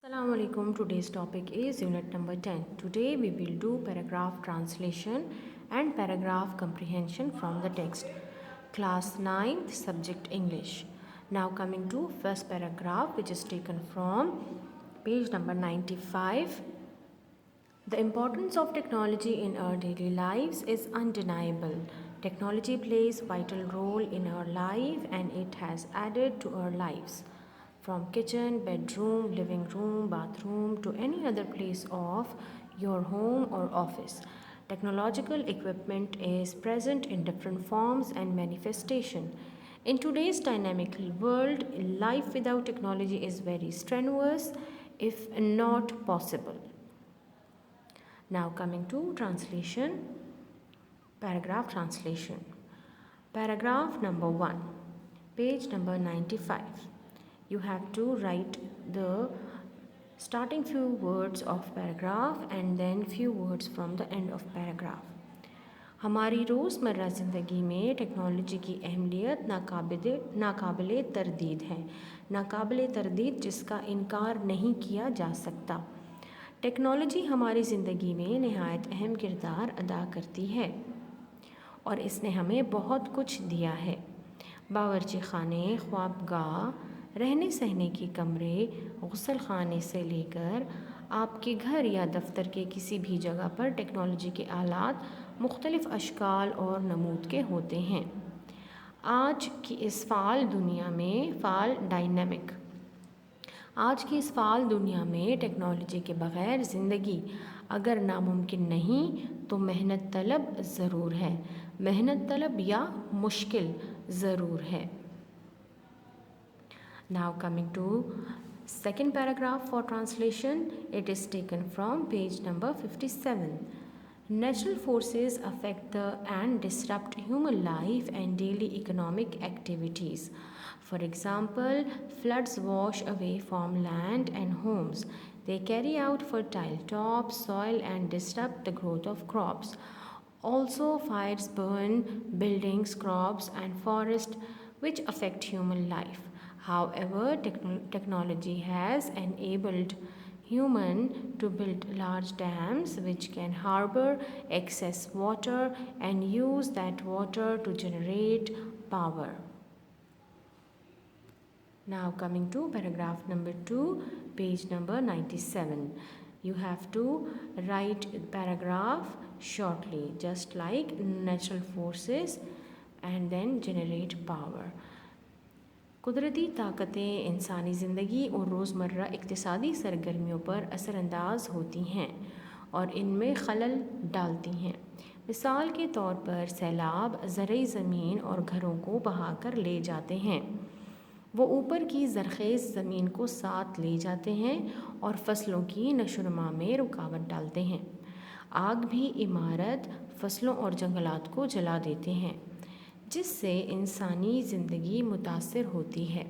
Assalamu alaikum. Today's topic is unit number 10. Today we will do paragraph translation and paragraph comprehension from the text. Class 9th, subject English. Now coming to first paragraph, which is taken from page number 95. The importance of technology in our daily lives is undeniable. Technology plays a vital role in our life and it has added to our lives. From kitchen, bedroom, living room, bathroom to any other place of your home or office. Technological equipment is present in different forms and manifestation. In today's dynamic world, life without technology is very strenuous, if not possible. Now coming to translation, paragraph translation. Paragraph number 1, page number 95. You have to write the starting few words of paragraph and then few words from the end of paragraph. हमारी रोज़मर्रा ज़िंदगी में technology की अहमियत नाकाबिले तरदीद है, नाकाबिले तरदीद जिसका इनकार नहीं किया जा सकता। टेक्नोलॉजी हमारी ज़िंदगी में नहायत अहम किरदार अदा करती है और इसने हमें बहुत कुछ दिया है। बावर्ची खाने, ख्वाबगाह, रहने सहने के कमरे, गुसल खाने से लेकर आपके घर या दफ्तर के किसी भी जगह पर टेक्नोलॉजी के आलात मुख्तलिफ़ अशकाल और नमूद के होते हैं। आज की इस फ़ाल दुनिया में टेक्नोलॉजी के बग़ैर ज़िंदगी अगर नामुमकिन नहीं तो मेहनत तलब ज़रूर है, मेहनत तलब या मुश्किल ज़रूर है। Now coming to second paragraph for translation, it is taken from page number 57. Natural forces affect and disrupt human life and daily economic activities. For example, floods wash away farmland and homes. They carry out fertile top soil and disrupt the growth of crops. Also, fires burn buildings, crops and forests which affect human life. However, technology has enabled human to build large dams which can harbor excess water and use that water to generate power. Now coming to paragraph number 2, page number 97. You have to write paragraph shortly, just like natural forces and then generate power. कुदरती ताकतें इंसानी ज़िंदगी और रोज़मर्रा इक़्तिसादी सरगर्मियों पर असरअंदाज होती हैं और इनमें खलल डालती हैं। मिसाल के तौर पर सैलाब ज़रई ज़मीन और घरों को बहाकर ले जाते हैं। वो ऊपर की ज़रख़ेज़ ज़मीन को साथ ले जाते हैं और फसलों की नशोनुमा में रुकावट डालते हैं। आग भी इमारत, फसलों और जंगलात को जला देते हैं जिससे इंसानी ज़िंदगी मुतासिर होती है।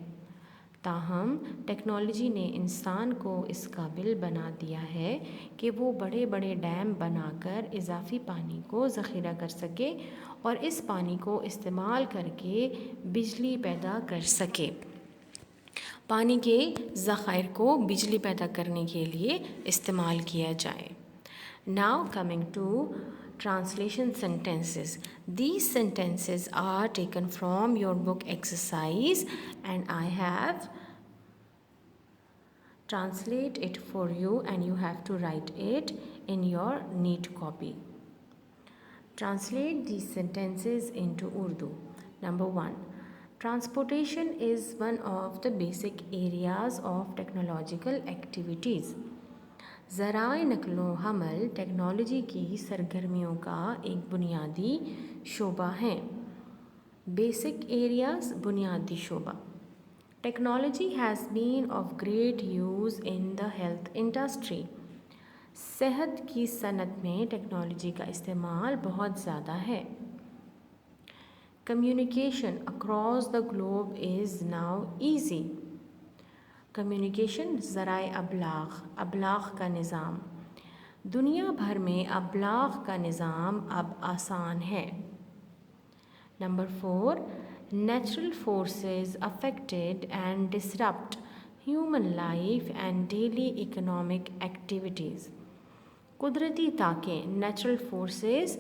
ताहम टेक्नोलॉजी ने इंसान को इस काबिल बना दिया है कि वो बड़े बड़े डैम बनाकर इजाफ़ी पानी को ज़ख़ीरा कर सके और इस पानी को इस्तेमाल करके बिजली पैदा कर सके। पानी के ज़ख़ायर को बिजली पैदा करने के लिए इस्तेमाल किया जाए। Now coming to translation sentences. These sentences are taken from your book exercise and I have translate it for you and you have to write it in your neat copy. Translate these sentences into Urdu. Number 1. Transportation is one of the basic areas of technological activities. ज़राए नक़्लो हमल technology की सरगर्मियों का एक बुनियादी शोबा है। Basic areas बुनियादी शोबा। Technology has been of great use in the health industry. सेहत की सनत में टेक्नोलॉजी का इस्तेमाल बहुत ज़्यादा है। Communication across the globe is now easy. Communication ज़राए अबलाग़ का निज़ाम। दुनिया भर में अबलाग़ का निज़ाम अब आसान है। Number 4. Natural forces affected and disrupt human life and daily economic activities. कुदरती ताक़तें natural forces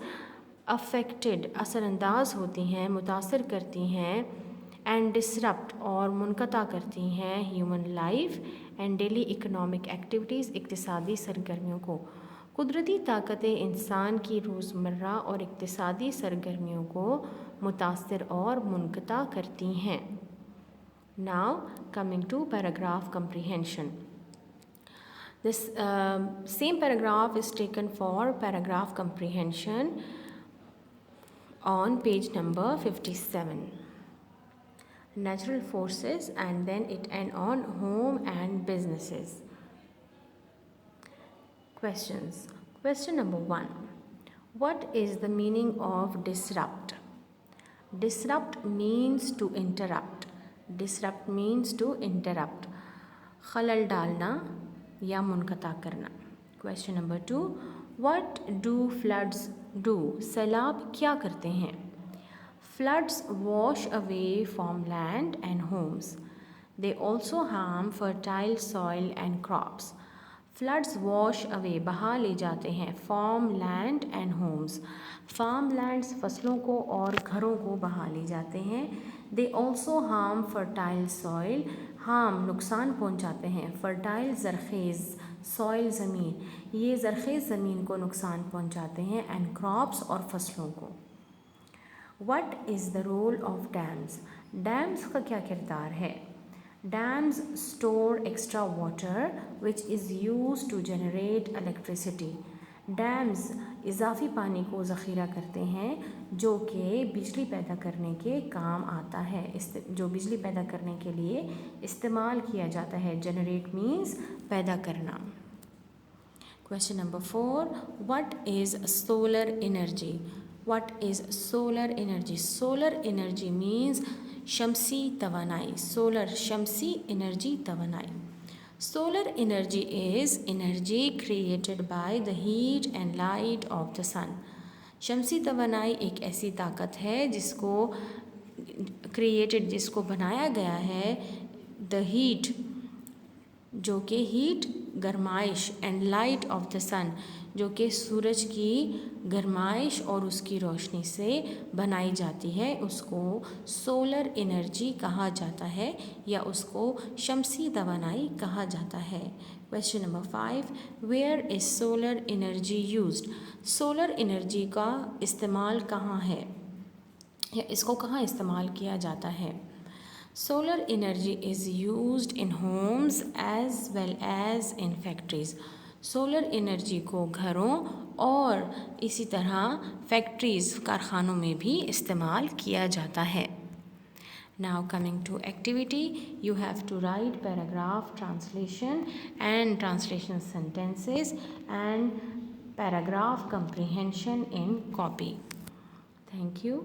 affected असरअंदाज होती हैं, मुतासर करती हैं and disrupt और मुनक़ता करती हैं human life and daily economic activities इक़्तिसादी सरगर्मियों को। कुदरती ताकतें इंसान की रोज़मर्रा और इक़्तिसादी सरगर्मियों को मुतासर और मुनक़ता करती हैं। Now coming to paragraph comprehension. This same paragraph is taken for paragraph comprehension on page number 57. Natural forces and then it end on home and businesses. Questions. Question number 1. What is the meaning of disrupt? Disrupt means to interrupt. Disrupt means to interrupt. खलल डालना या मुनक़ता करना। Question number 2. What do floods do? सैलाब क्या करते हैं? Floods wash away farmland and homes. They also harm fertile soil and crops. Floods wash away बहा ले जाते हैं farmland and homes. Farmlands फसलों को और घरों को बहा ले जाते हैं। They also harm fertile soil. harm नुकसान पहुंचाते हैं। fertile ज़रख़ेज़ soil ज़मीन, ये ज़रख़ेज़ ज़मीन को नुकसान पहुंचाते हैं and crops और फसलों को। What is the role of dams? Dams का क्या किरदार है? Dams store extra water which is used to generate electricity. Dams इजाफ़ी पानी को ज़ख़ीरा करते हैं जो कि बिजली पैदा करने के काम आता है, जो बिजली पैदा करने के लिए इस्तेमाल किया जाता है। Generate means पैदा करना। Question number 4. What is solar energy? What is solar energy? Solar energy means शमसी तवानाई। सोलर शमसी एनर्जी तवानाई। Solar energy is energy created by the heat and light of the sun. शमसी तवानाई एक ऐसी ताकत है जिसको जिसको बनाया गया है द हीट, जो कि हीट गरमाइश and light of the sun, जो कि सूरज की गरमाइश और उसकी रोशनी से बनाई जाती है, उसको सोलर एनर्जी कहा जाता है या उसको शमसी तवानाई कहा जाता है। Question number 5. Where is solar energy used? Solar energy का इस्तेमाल कहाँ है या इसको कहाँ इस्तेमाल किया जाता है? Solar energy is used in homes as well as in factories. Solar energy को घरों और इसी तरह फैक्ट्रीज़ कारखानों में भी इस्तेमाल किया जाता है। Now coming to activity, you have to write paragraph translation and translation sentences and paragraph comprehension in copy. Thank you.